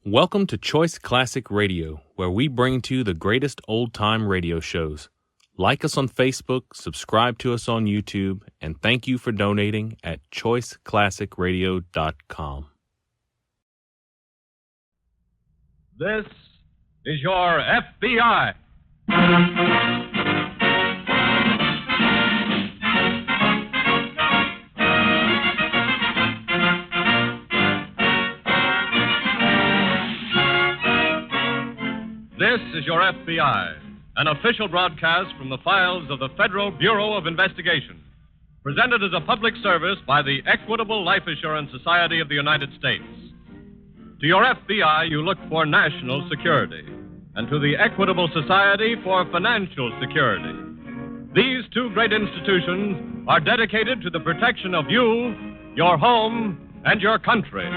Welcome to Choice Classic Radio, where we bring to you the greatest old-time radio shows. Like us on Facebook, subscribe to us on YouTube, and thank you for donating at choiceclassicradio.com. This is your FBI. This is your FBI, an official broadcast from the files of the Federal Bureau of Investigation, presented as a public service by the Equitable Life Assurance Society of the United States. To your FBI, you look for national security, and to the Equitable Society for financial security. These two great institutions are dedicated to the protection of you, your home, and your country.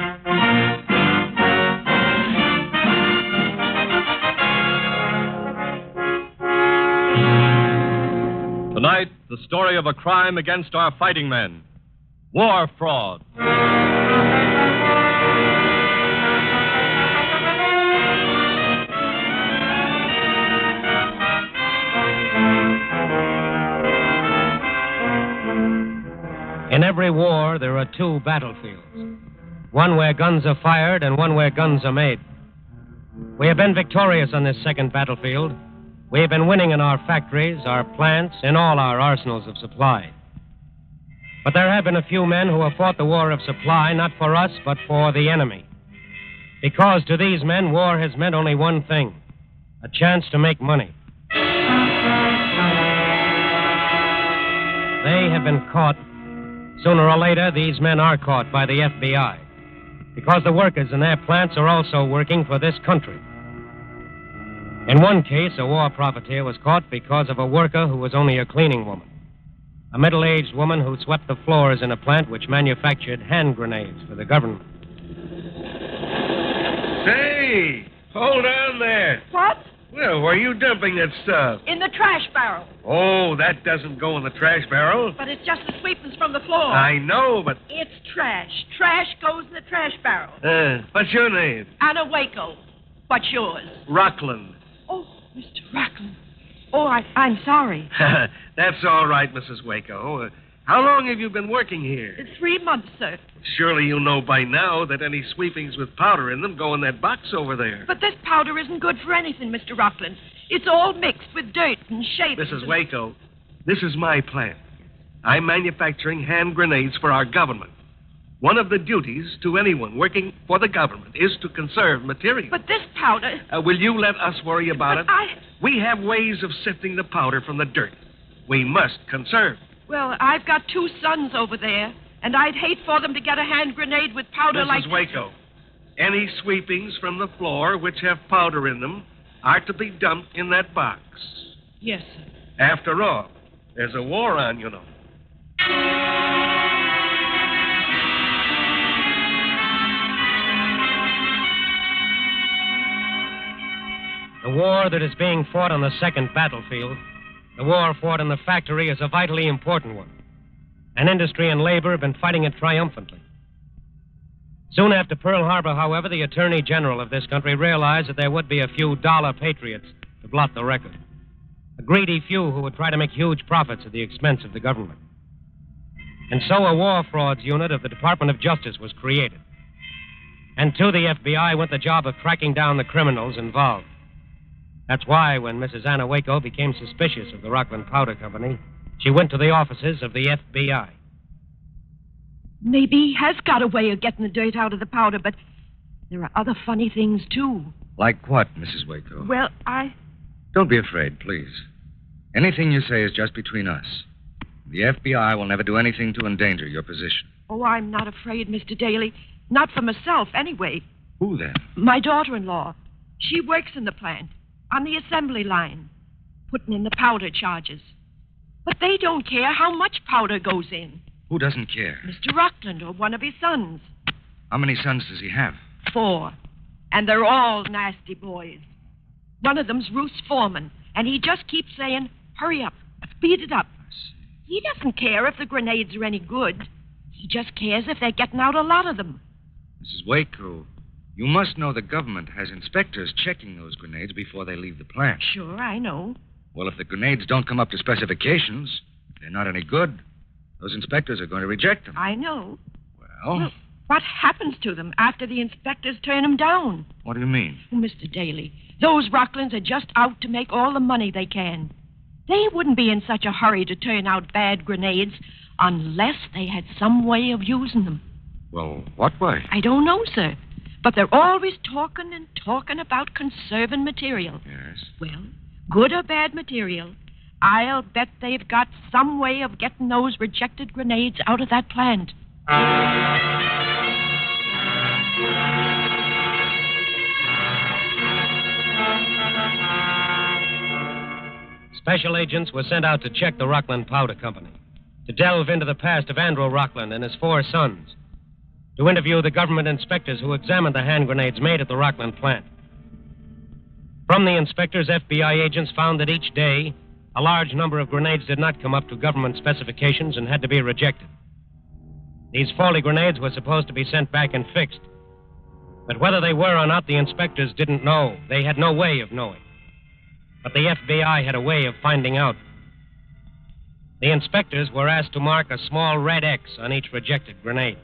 Tonight, the story of a crime against our fighting men. War fraud. In every war, there are two battlefields. One where guns are fired and one where guns are made. We have been victorious on this second battlefield. We have been winning in our factories, our plants, in all our arsenals of supply. But there have been a few men who have fought the war of supply, not for us, but for the enemy. Because to these men, war has meant only one thing: a chance to make money. They have been caught. Sooner or later, these men are caught by the FBI. Because the workers in their plants are also working for this country. In one case, a war profiteer was caught because of a worker who was only a cleaning woman. A middle-aged woman who swept the floors in a plant which manufactured hand grenades for the government. Say, hold on there. What? Well, where are you dumping that stuff? In the trash barrel. Oh, that doesn't go in the trash barrel. But it's just the sweepings from the floor. I know, but... It's trash. Trash goes in the trash barrel. What's your name? Anna Waco. What's yours? Rockland. Oh, Mr. Rockland. Oh, I'm sorry. That's all right, Mrs. Waco. How long have you been working here? 3 months, sir. Surely you know by now that any sweepings with powder in them go in that box over there. But this powder isn't good for anything, Mr. Rockland. It's all mixed with dirt and shavings. Mrs. Waco, this is my plant. I'm manufacturing hand grenades for our government. One of the duties to anyone working for the government is to conserve material. But this powder... Will you let us worry about it? I... We have ways of sifting the powder from the dirt. We must conserve. Well, I've got 2 sons over there, and I'd hate for them to get a hand grenade with powder like... Mrs. Waco, any sweepings from the floor which have powder in them are to be dumped in that box. Yes, sir. After all, there's a war on, you know. The war that is being fought on the second battlefield, the war fought in the factory, is a vitally important one. And industry and labor have been fighting it triumphantly. Soon after Pearl Harbor, however, the Attorney General of this country realized that there would be a few dollar patriots to blot the record. A greedy few who would try to make huge profits at the expense of the government. And so a war frauds unit of the Department of Justice was created. And to the FBI went the job of tracking down the criminals involved. That's why, when Mrs. Anna Waco became suspicious of the Rockland Powder Company, she went to the offices of the FBI. Maybe he has got a way of getting the dirt out of the powder, but there are other funny things, too. Like what, Mrs. Waco? Well, Don't be afraid, please. Anything you say is just between us. The FBI will never do anything to endanger your position. Oh, I'm not afraid, Mr. Daly. Not for myself, anyway. Who, then? My daughter-in-law. She works in the plant, on the assembly line, putting in the powder charges. But they don't care how much powder goes in. Who doesn't care? Mr. Rockland or one of his sons. How many sons does he have? 4. And they're all nasty boys. One of them's Ruth's foreman, and he just keeps saying, hurry up, speed it up. He doesn't care if the grenades are any good. He just cares if they're getting out a lot of them. Mrs. Waco, You must know the government has inspectors checking those grenades before they leave the plant. Sure, I know. Well, if the grenades don't come up to specifications, they're not any good. Those inspectors are going to reject them. I know. Well, What happens to them after the inspectors turn them down? what do you mean? Oh, Mr. Daly, those Rocklands are just out to make all the money they can. They wouldn't be in such a hurry to turn out bad grenades unless they had some way of using them. Well, what way? I don't know, sir. But they're always talking and talking about conserving material. Yes. Well, good or bad material, I'll bet they've got some way of getting those rejected grenades out of that plant. Special agents were sent out to check the Rockland Powder Company, to delve into the past of Andrew Rockland and his 4 sons, to interview the government inspectors who examined the hand grenades made at the Rockland plant. From the inspectors, FBI agents found that each day, a large number of grenades did not come up to government specifications and had to be rejected. These faulty grenades were supposed to be sent back and fixed. But whether they were or not, the inspectors didn't know. They had no way of knowing. But the FBI had a way of finding out. The inspectors were asked to mark a small red X on each rejected grenade.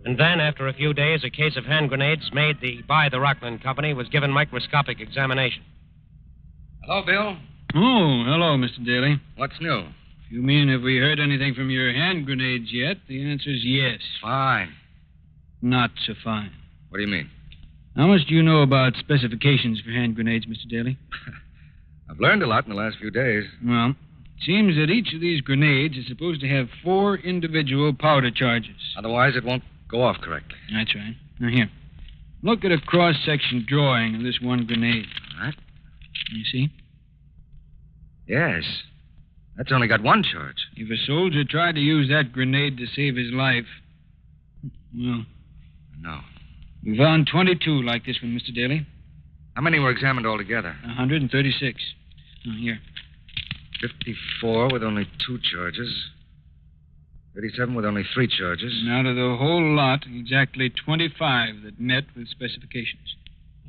And then, after a few days, a case of hand grenades made by the Rockland Company was given microscopic examination. Hello, Bill. Oh, hello, Mr. Daly. What's new? You mean have we heard anything from your hand grenades yet? The answer's yes. Fine. Not so fine. What do you mean? How much do you know about specifications for hand grenades, Mr. Daly? I've learned a lot in the last few days. Well, it seems that each of these grenades is supposed to have 4 individual powder charges. Otherwise, it won't go off correctly. That's right. Now, here. Look at a cross-section drawing of this one grenade. All right. You see? Yes. That's only got 1 charge. If a soldier tried to use that grenade to save his life, well, No. we found 22 like this one, Mr. Daly. How many were examined altogether? 136. Now, here. 54 with only 2 charges. 37 with only 3 charges. And out of the whole lot, exactly 25 that met with specifications.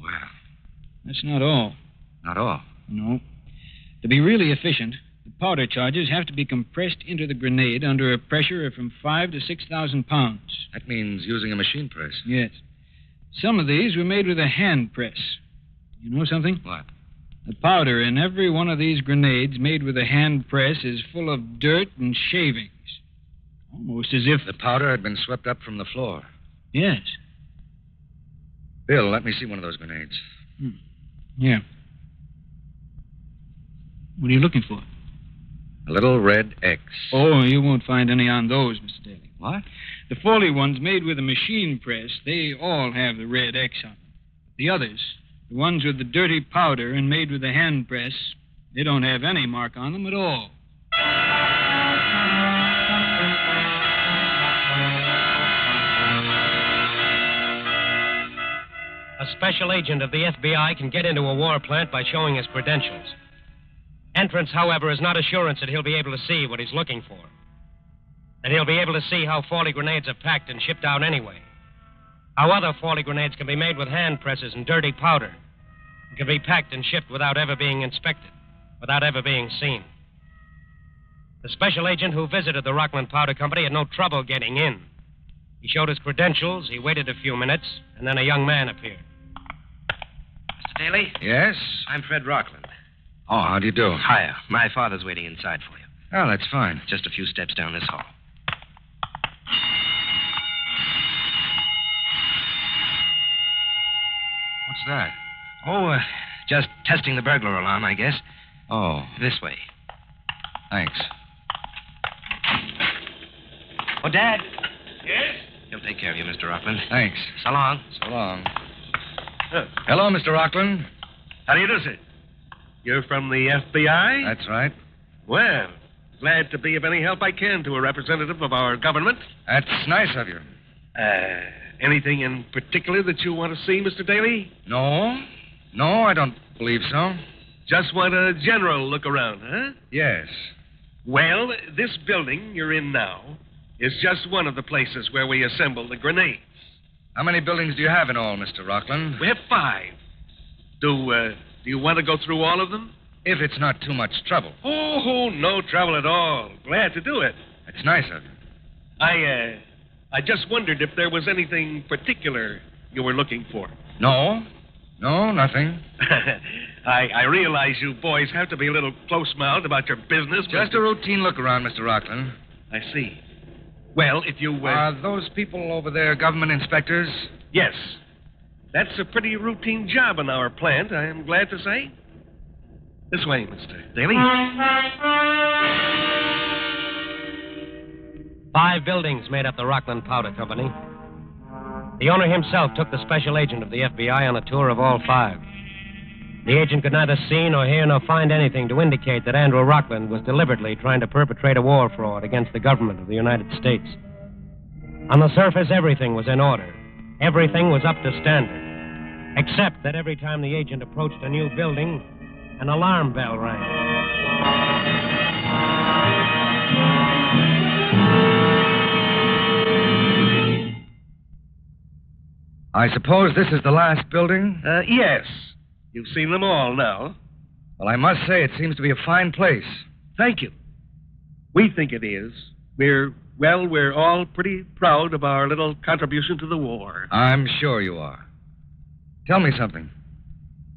Wow. That's not all. Not all. No. To be really efficient, the powder charges have to be compressed into the grenade under a pressure of from 5,000 to 6,000 pounds. That means using a machine press. Yes. Some of these were made with a hand press. You know something? What? The powder in every one of these grenades made with a hand press is full of dirt and shavings. Almost as if... The powder had been swept up from the floor. Yes. Bill, let me see one of those grenades. Here. What are you looking for? A little red X. Oh, you won't find any on those, Mr. Daly. What? The faulty ones made with a machine press, they all have the red X on them. The others, the ones with the dirty powder and made with a hand press, they don't have any mark on them at all. A special agent of the FBI can get into a war plant by showing his credentials. Entrance, however, is not assurance that he'll be able to see what he's looking for. That he'll be able to see how faulty grenades are packed and shipped out anyway. How other faulty grenades can be made with hand presses and dirty powder. And can be packed and shipped without ever being inspected, without ever being seen. The special agent who visited the Rockland Powder Company had no trouble getting in. He showed his credentials, he waited a few minutes, and then a young man appeared. Mr. Daly? Yes? I'm Fred Rockland. Oh, how do you do? Hiya. My father's waiting inside for you. Oh, that's fine. Just a few steps down this hall. What's that? Oh, just testing the burglar alarm, I guess. Oh, This way. thanks. Oh, Dad. Yes? He'll take care of you, Mr. Rockland. Thanks. So long. So long. Hello, Mr. Rockland. How do you do, sir? You're from the FBI? That's right. Well, glad to be of any help I can to a representative of our government. That's nice of you. Anything in particular that you want to see, Mr. Daly? No, I don't believe so. Just want a general look around, huh? Yes. Well, this building you're in now is just one of the places where we assemble the grenades. How many buildings do you have in all, Mr. Rockland? We have 5. Do you want to go through all of them? If it's not too much trouble. Oh, no trouble at all. Glad to do it. It's nice of you. I just wondered if there was anything particular you were looking for. No, nothing. I realize you boys have to be a little close-mouthed about your business. Just a routine look around, Mr. Rockland. I see. Well, if you... Are those people over there government inspectors? Yes. That's a pretty routine job in our plant, I am glad to say. This way, Mr. Daly. 5 buildings made up the Rockland Powder Company. The owner himself took the special agent of the FBI on a tour of all 5. The agent could neither see nor hear nor find anything to indicate that Andrew Rockland was deliberately trying to perpetrate a war fraud against the government of the United States. On the surface, everything was in order. Everything was up to standard. Except that every time the agent approached a new building, an alarm bell rang. I suppose this is the last building? Yes. You've seen them all now. Well, I must say it seems to be a fine place. Thank you. We think it is. We're all pretty proud of our little contribution to the war. I'm sure you are. Tell me something.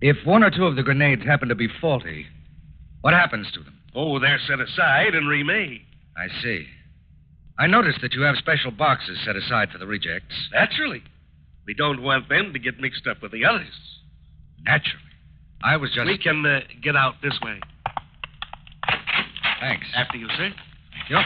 If 1 or 2 of the grenades happen to be faulty, what happens to them? Oh, they're set aside and remade. I see. I noticed that you have special boxes set aside for the rejects. Naturally. We don't want them to get mixed up with the others. Naturally. I was just... We can get out this way. Thanks. After you, sir. Thank you.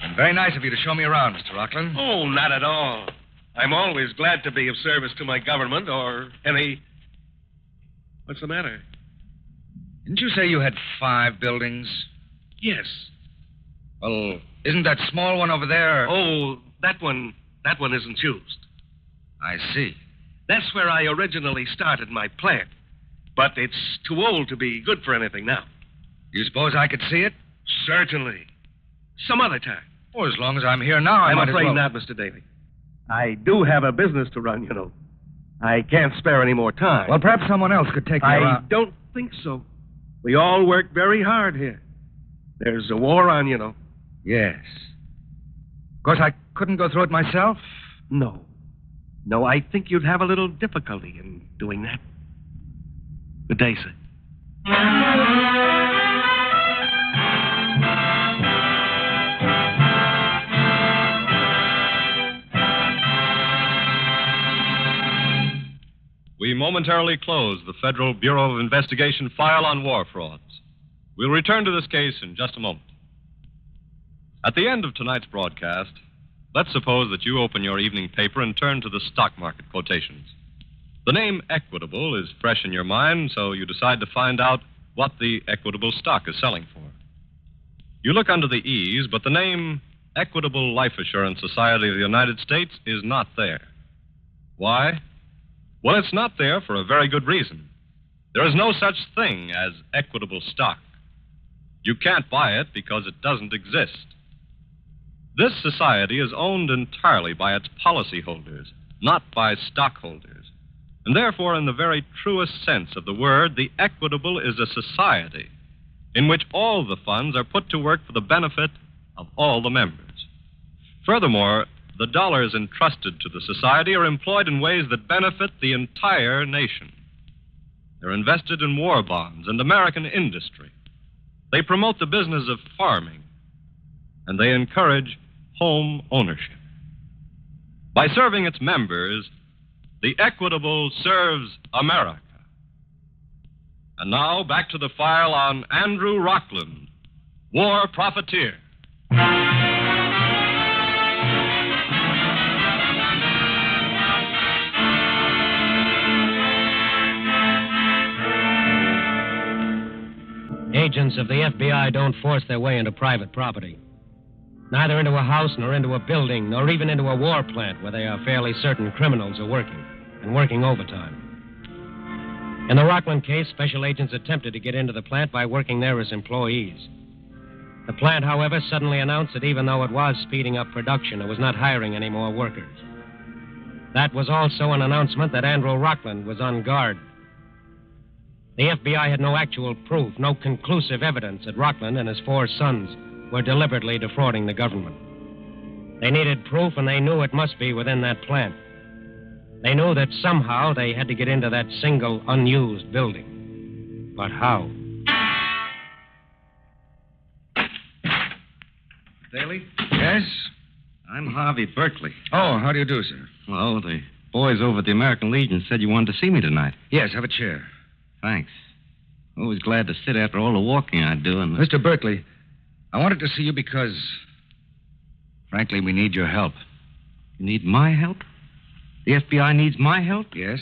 And very nice of you to show me around, Mr. Rockland. Oh, not at all. I'm always glad to be of service to my government or any... What's the matter? Didn't you say you had 5 buildings? Yes. Well, isn't that small one over there... Oh, that one isn't used. I see. That's where I originally started my plant. But it's too old to be good for anything now. You suppose I could see it? Certainly. Some other time. Oh, as long as I'm here now, I I'm might afraid as well... not, Mr. Daly. I do have a business to run, you know. I can't spare any more time. Well, perhaps someone else could take me I around. don't think so. We all work very hard here. There's a war on, you know. Yes. Of course, I couldn't go through it myself. No. No, I think you'd have a little difficulty in doing that. Good day, sir. We momentarily close the Federal Bureau of Investigation file on war frauds. We'll return to this case in just a moment. At the end of tonight's broadcast, let's suppose that you open your evening paper and turn to the stock market quotations. The name Equitable is fresh in your mind, so you decide to find out what the Equitable stock is selling for. You look under the E's, but the name Equitable Life Assurance Society of the United States is not there. Why? Well, it's not there for a very good reason. There is no such thing as equitable stock. You can't buy it because it doesn't exist. This society is owned entirely by its policyholders, not by stockholders. And therefore, in the very truest sense of the word, the Equitable is a society in which all the funds are put to work for the benefit of all the members. Furthermore, the dollars entrusted to the society are employed in ways that benefit the entire nation. They're invested in war bonds and American industry. They promote the business of farming, and they encourage home ownership. By serving its members, the Equitable serves America. And now, back to the file on Andrew Rockland, war profiteer. Agents of the FBI don't force their way into private property. Neither into a house, nor into a building, nor even into a war plant where they are fairly certain criminals are working, and working overtime. In the Rockland case, special agents attempted to get into the plant by working there as employees. The plant, however, suddenly announced that even though it was speeding up production, it was not hiring any more workers. That was also an announcement that Andrew Rockland was on guard. The FBI had no actual proof, no conclusive evidence that Rockland and his 4 sons were deliberately defrauding the government. They needed proof, and they knew it must be within that plant. They knew that somehow they had to get into that single unused building. But how? Daly? Yes? I'm Harvey Berkeley. Oh, how do you do, sir? Well, the boys over at the American Legion said you wanted to see me tonight. Yes, have a chair. Thanks. Always glad to sit after all the walking I do. And Mr. Berkeley, I wanted to see you because, frankly, we need your help. You need my help? The FBI needs my help? Yes?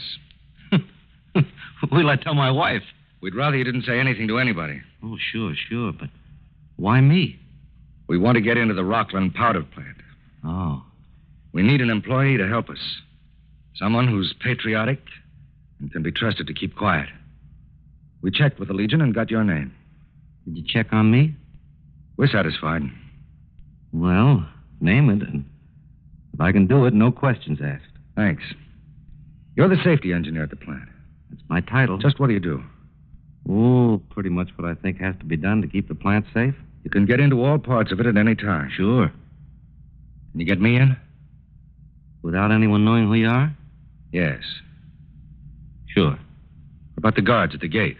Will I tell my wife? We'd rather you didn't say anything to anybody. Oh, sure. But why me? We want to get into the Rockland powder plant. Oh. We need an employee to help us. Someone who's patriotic and can be trusted to keep quiet. We checked with the Legion and got your name. Did you check on me? We're satisfied. Well, name it, and if I can do it, no questions asked. Thanks. You're the safety engineer at the plant. That's my title. Just what do you do? Oh, pretty much what I think has to be done to keep the plant safe. You can get into all parts of it at any time. Sure. Can you get me in? Without anyone knowing who you are? Yes. Sure. What about the guards at the gate?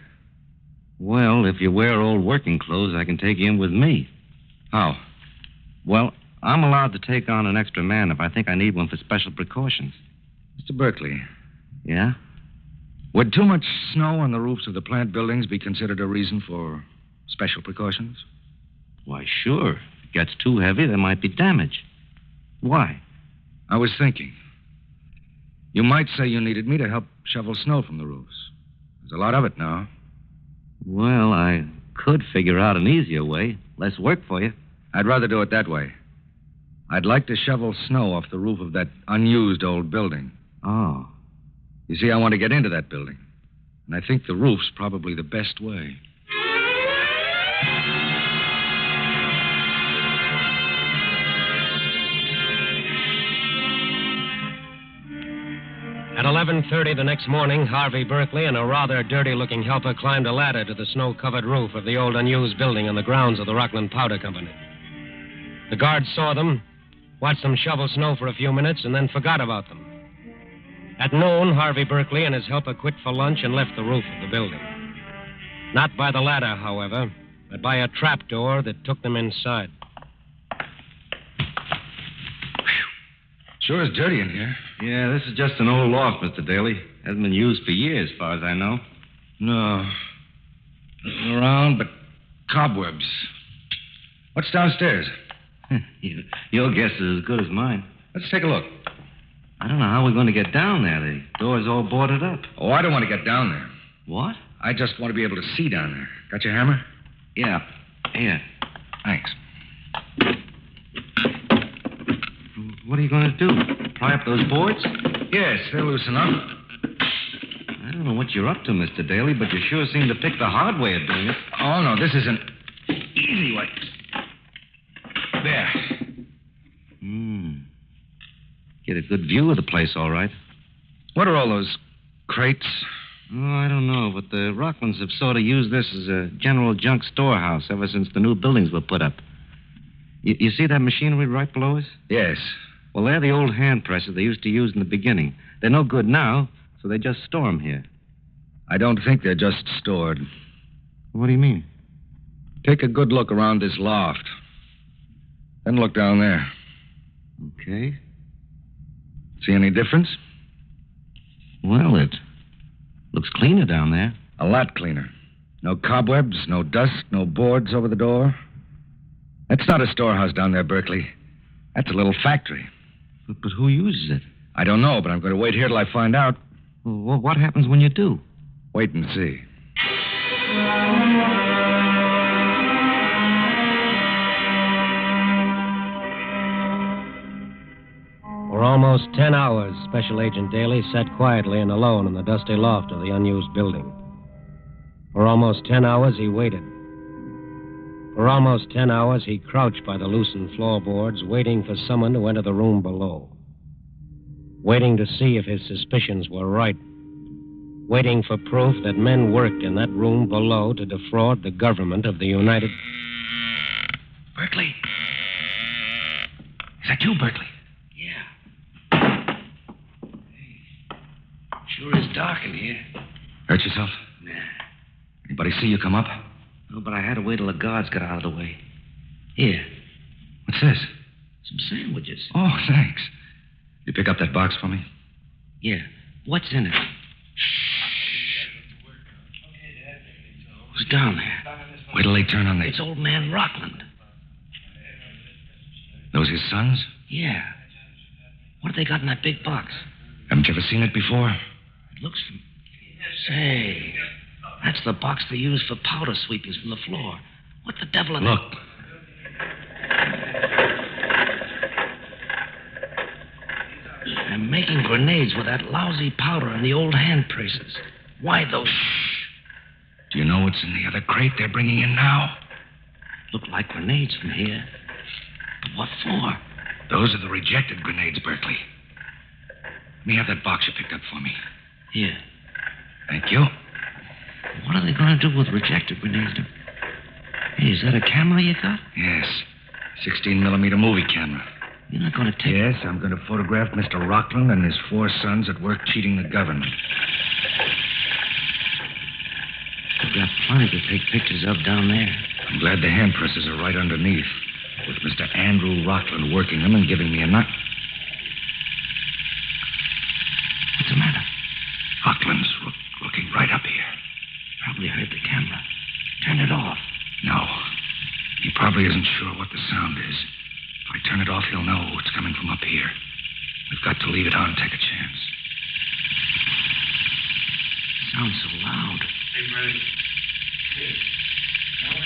Well, if you wear old working clothes, I can take you in with me. How? Well, I'm allowed to take on an extra man if I think I need one for special precautions. Mr. Berkeley, Yeah? would too much snow on the roofs of the plant buildings be considered a reason for special precautions? Why, sure. If it gets too heavy, there might be damage. Why? I was thinking. You might say you needed me to help shovel snow from the roofs. There's a lot of it now. Well, I could figure out an easier way. Less work for you. I'd rather do it that way. I'd like to shovel snow off the roof of that unused old building. Oh. You see, I want to get into that building. And I think the roof's probably the best way. At 11:30 the next morning, Harvey Berkeley and a rather dirty-looking helper climbed a ladder to the snow-covered roof of the old unused building on the grounds of the Rockland Powder Company. The guards saw them, watched them shovel snow for a few minutes, and then forgot about them. At noon, Harvey Berkeley and his helper quit for lunch and left the roof of the building. Not by the ladder, however, but by a trapdoor that took them inside. Sure is dirty in here. Yeah, this is just an old loft, Mr. Daly. Hasn't been used for years, as far as I know. No. Nothing around but cobwebs. What's downstairs? Your guess is as good as mine. Let's take a look. I don't know how we're going to get down there. The door's all boarded up. Oh, I don't want to get down there. What? I just want to be able to see down there. Got your hammer? Yeah. Here. Thanks. What are you going to do? Pry up those boards? Yes, they'll loosen up. I don't know what you're up to, Mr. Daly, but you sure seem to pick the hard way of doing it. Oh, no, this is an easy way. There. Get a good view of the place, all right. What are all those crates? Oh, I don't know, but the Rocklands have sort of used this as a general junk storehouse ever since the new buildings were put up. You see that machinery right below us? Yes. Well, they're the old hand presses they used to use in the beginning. They're no good now, so they just store them here. I don't think they're just stored. What do you mean? Take a good look around this loft. Then look down there. Okay. See any difference? Well, it looks cleaner down there. A lot cleaner. No cobwebs, no dust, no boards over the door. That's not a storehouse down there, Berkeley. That's a little factory. But who uses it? I don't know, but I'm going to wait here till I find out. Well, what happens when you do? Wait and see. For almost 10 hours, Special Agent Daly sat quietly and alone in the dusty loft of the unused building. For almost 10 hours, he waited. For almost 10 hours, he crouched by the loosened floorboards, waiting for someone to enter the room below. Waiting to see if his suspicions were right. Waiting for proof that men worked in that room below to defraud the government of the United... Berkeley? Is that you, Berkeley? Yeah. Sure is dark in here. Hurt yourself? Nah. Anybody see you come up? No, but I had to wait till the guards got out of the way. Here, What's this? some sandwiches. Oh, thanks. You pick up that box for me? Yeah. What's in it? Who's down there? Wait till they turn on the... It's old man Rockland. Those his sons? Yeah. What have they got in that big box? Haven't you ever seen it before? It looks... Say, that's the box they use for powder sweepings from the floor. What the devil are Look. They're making grenades with that lousy powder in the old hand presses. Why those... Do you know what's in the other crate they're bringing in now? Look like grenades from here. But what for? Those are the rejected grenades, Berkeley. Let me have that box you picked up for me. Here. Thank you. What are they going to do with rejected grenades? Hey, is that a camera you got? Yes. 16-millimeter movie camera. You're not going to take... Yes, I'm going to photograph Mr. Rockland and his 4 sons at work cheating the government. We've got plenty to take pictures of down there. I'm glad the hand presses are right underneath, with Mr. Andrew Rockland working them and giving me a nut. What's the matter? Rockland's looking right up here. Probably heard the camera. Turn it off. No. He probably isn't sure what the sound is. If I turn it off, he'll know it's coming from up here. We've got to leave it on and take a chance. Sounds so loud.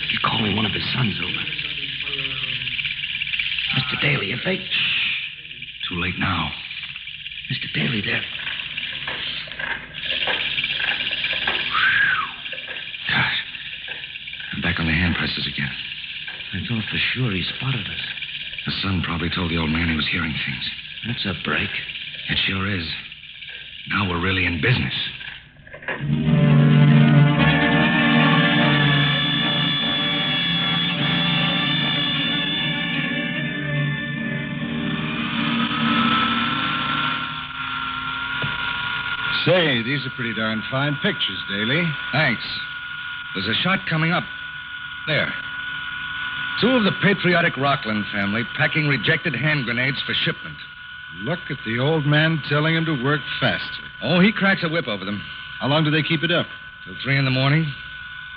He's calling one of his sons over. Mr. Daly, if they... Shh. Too late now. Mr. Daly, there. God. I'm back on the hand presses again. I thought for sure he spotted us. The son probably told the old man he was hearing things. That's a break. It sure is. Now we're really in business. Say, these are pretty darn fine pictures, Daly. Thanks. There's a shot coming up. There. 2 of the patriotic Rockland family packing rejected hand grenades for shipment. Look at the old man telling him to work faster. Oh, he cracks a whip over them. How long do they keep it up? Till 3 in the morning.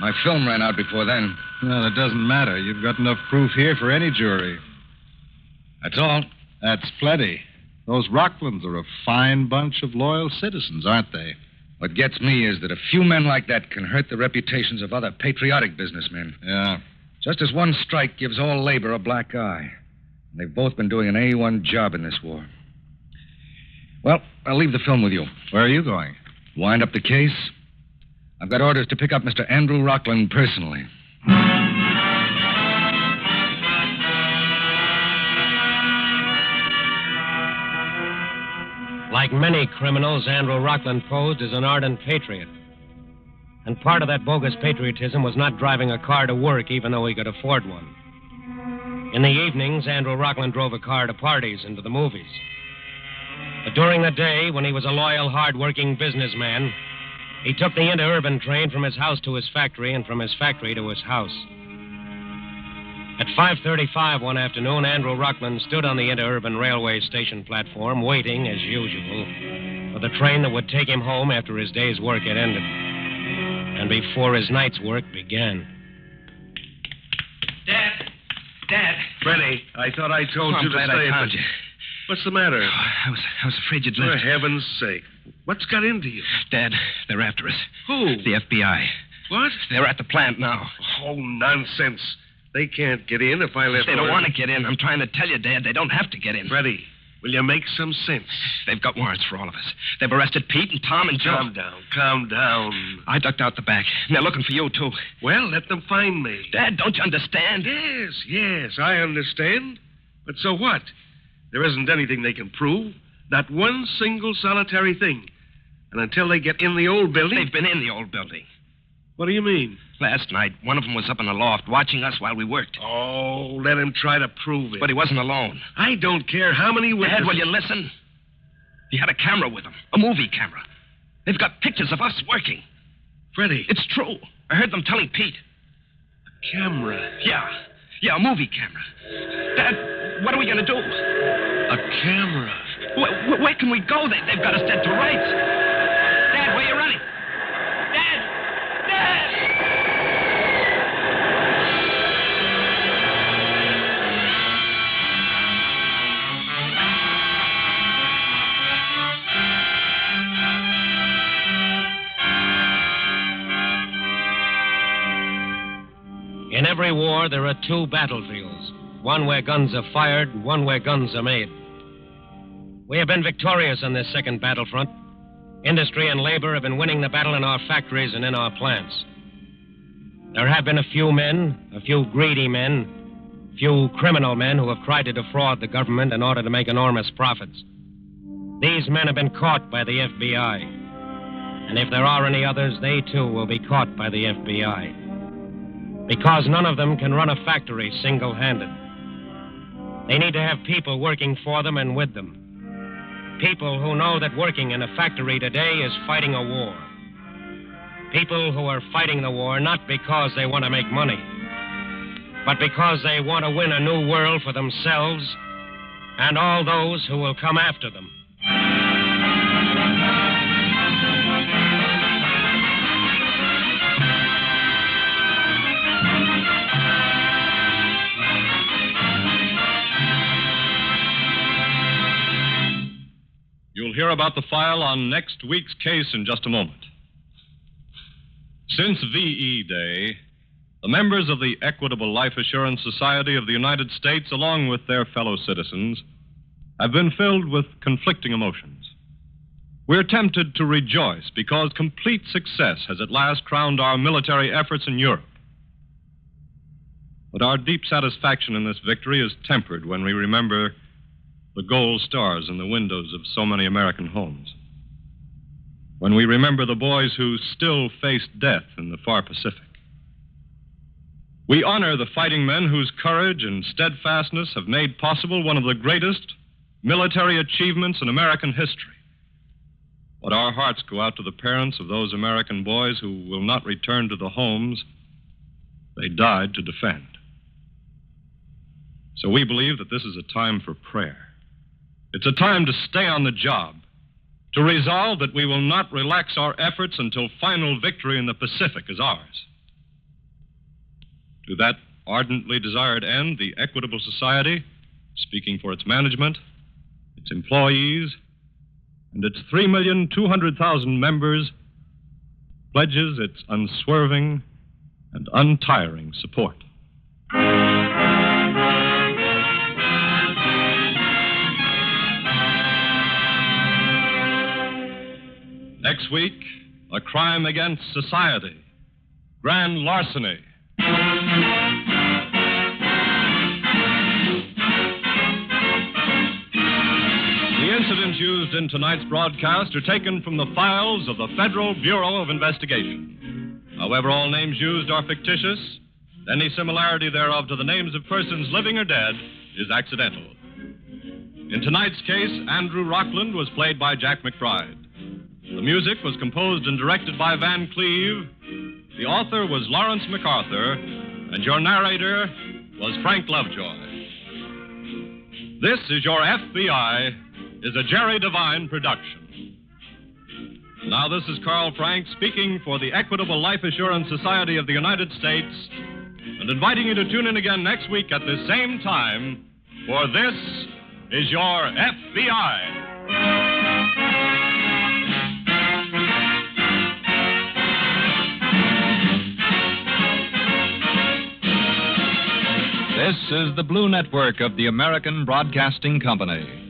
My film ran out before then. Well, it doesn't matter. You've got enough proof here for any jury. That's all. That's plenty. Those Rocklands are a fine bunch of loyal citizens, aren't they? What gets me is that a few men like that can hurt the reputations of other patriotic businessmen. Yeah. Just as one strike gives all labor a black eye. And they've both been doing an A1 job in this war. Well, I'll leave the film with you. Where are you going? Wind up the case. I've got orders to pick up Mr. Andrew Rockland personally. Like many criminals, Andrew Rockland posed as an ardent patriot. And part of that bogus patriotism was not driving a car to work, even though he could afford one. In the evenings, Andrew Rockland drove a car to parties and to the movies. But during the day, when he was a loyal, hard-working businessman, he took the interurban train from his house to his factory and from his factory to his house. At 5:35 one afternoon, Andrew Rockland stood on the interurban railway station platform, waiting, as usual, for the train that would take him home after his day's work had ended. And before his night's work began. Dad. Freddie, I thought I told you to glad stay. I found you. What's the matter? I was afraid you'd For left. heaven's sake. What's got into you? Dad, they're after us. Who? The FBI. What? They're at the plant now. Oh, nonsense. They can't get in if I let They don't want to get in. I'm trying to tell you, Dad. They don't have to get in. Freddie, Will you make some sense? They've got warrants for all of us. They've arrested Pete and Tom and Joe. Calm down. I ducked out the back. And they're looking for you, too. Well, let them find me. Dad, don't you understand? Yes, I understand. But so what? There isn't anything they can prove. Not one single solitary thing. And until they get in the old building... They've been in the old building. What do you mean? Last night, one of them was up in the loft watching us while we worked. Oh, let him try to prove it. But he wasn't alone. I don't care how many witnesses... Dad, will you listen? He had a camera with him. A movie camera. They've got pictures of us working. Freddie. It's true. I heard them telling Pete. A camera? Yeah, a movie camera. Dad, what are we going to do? A camera? Where can we go? They've got us dead to rights. Dad, where are you running? Dad! In every war, there are two battlefields. One where guns are fired, and one where guns are made. We have been victorious on this second battlefront. Industry and labor have been winning the battle in our factories and in our plants. There have been a few men, a few greedy men, a few criminal men who have tried to defraud the government in order to make enormous profits. These men have been caught by the FBI. And if there are any others, they too will be caught by the FBI. Because none of them can run a factory single-handed. They need to have people working for them and with them. People who know that working in a factory today is fighting a war. People who are fighting the war not because they want to make money, but because they want to win a new world for themselves and all those who will come after them. You'll hear about the file on next week's case in just a moment. Since VE Day, the members of the Equitable Life Assurance Society of the United States, along with their fellow citizens, have been filled with conflicting emotions. We're tempted to rejoice because complete success has at last crowned our military efforts in Europe. But our deep satisfaction in this victory is tempered when we remember the gold stars in the windows of so many American homes. When we remember the boys who still face death in the far Pacific. We honor the fighting men whose courage and steadfastness have made possible one of the greatest military achievements in American history. But our hearts go out to the parents of those American boys who will not return to the homes they died to defend. So we believe that this is a time for prayer. It's a time to stay on the job, to resolve that we will not relax our efforts until final victory in the Pacific is ours. To that ardently desired end, the Equitable Society, speaking for its management, its employees, and its 3,200,000 members, pledges its unswerving and untiring support. Next week, a crime against society, grand larceny. The incidents used in tonight's broadcast are taken from the files of the Federal Bureau of Investigation. However, all names used are fictitious. Any similarity thereof to the names of persons living or dead is accidental. In tonight's case, Andrew Rockland was played by Jack McBride. The music was composed and directed by Van Cleve. The author was Lawrence MacArthur, and your narrator was Frank Lovejoy. This is Your FBI is a Jerry Devine production. Now, this is Carl Frank speaking for the Equitable Life Assurance Society of the United States and inviting you to tune in again next week at the same time, for this is Your FBI. This is the Blue Network of the American Broadcasting Company.